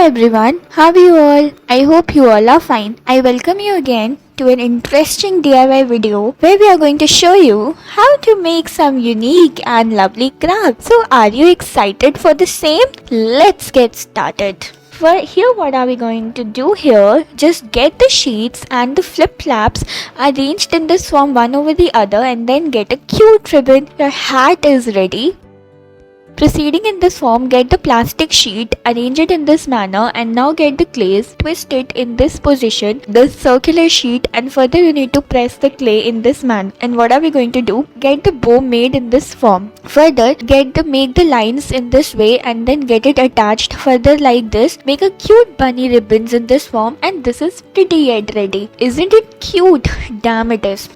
everyone, how are you all? I hope you all are fine. I welcome you again to an interesting DIY video where we are going to show you how to make some unique and lovely crafts. So are you excited for the same? Let's get started. For here, what are we going to do here? Just get the sheets and the flip flaps arranged in this form one over the other and then get a cute ribbon. Your hat is ready. Proceeding in this form, get the plastic sheet, arrange it in this manner and now get the clays, twist it in this position, this circular sheet, and further you need to press the clay in this manner. And what are we going to do? Get the bow made in this form. Further, make the lines in this way and then get it attached further like this. Make a cute bunny ribbons in this form and this is pretty yet ready. Isn't it cute? Damn it is.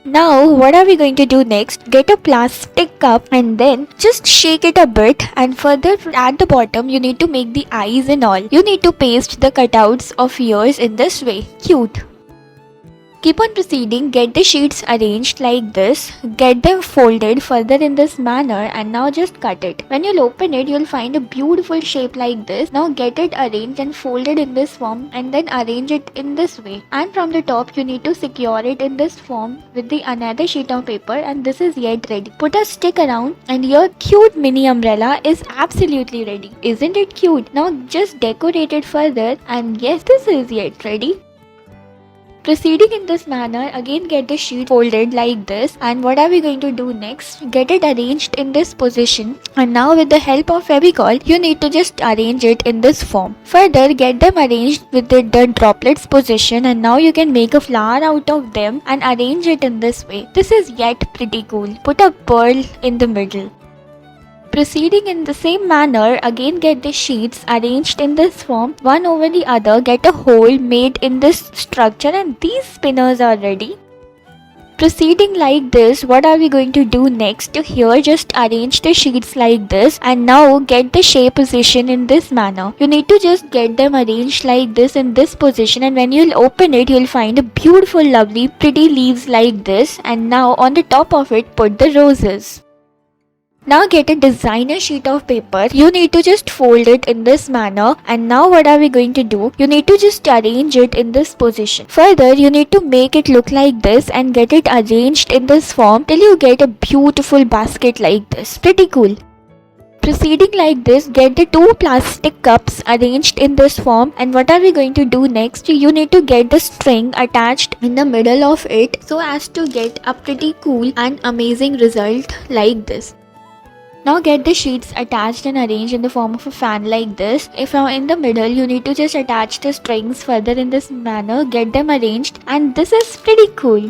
Now what are we going to do next? Get a plastic cup and then just shake it a bit, and further at the bottom you need to make the eyes and all. You need to paste the cutouts of ears in this way. Cute. Keep on proceeding, get the sheets arranged like this, get them folded further in this manner and now just cut it. When you'll open it, you'll find a beautiful shape like this. Now get it arranged and folded in this form and then arrange it in this way. And from the top, you need to secure it in this form with the another sheet of paper and this is yet ready. Put a stick around and your cute mini umbrella is absolutely ready. Isn't it cute? Now just decorate it further and yes, this is yet ready. Proceeding in this manner, again get the sheet folded like this, and what are we going to do next? Get it arranged in this position and now with the help of Fevicol, you need to just arrange it in this form. Further, get them arranged with the droplets position and now you can make a flower out of them and arrange it in this way. This is yet pretty cool. Put a pearl in the middle. Proceeding in the same manner, again get the sheets arranged in this form, one over the other, get a hole made in this structure and these spinners are ready. Proceeding like this, what are we going to do next? Here just arrange the sheets like this and now get the shape position in this manner. You need to just get them arranged like this in this position and when you'll open it, you'll find a beautiful lovely pretty leaves like this and now on the top of it put the roses. Now get a designer sheet of paper. You need to just fold it in this manner and now what are we going to do? You need to just arrange it in this position. Further, you need to make it look like this and get it arranged in this form till you get a beautiful basket like this. Pretty cool. Proceeding like this, get the two plastic cups arranged in this form and what are we going to do next? You need to get the string attached in the middle of it so as to get a pretty cool and amazing result like this. Now get the sheets attached and arranged in the form of a fan like this. If you're in the middle, you need to just attach the strings further in this manner, get them arranged and this is pretty cool.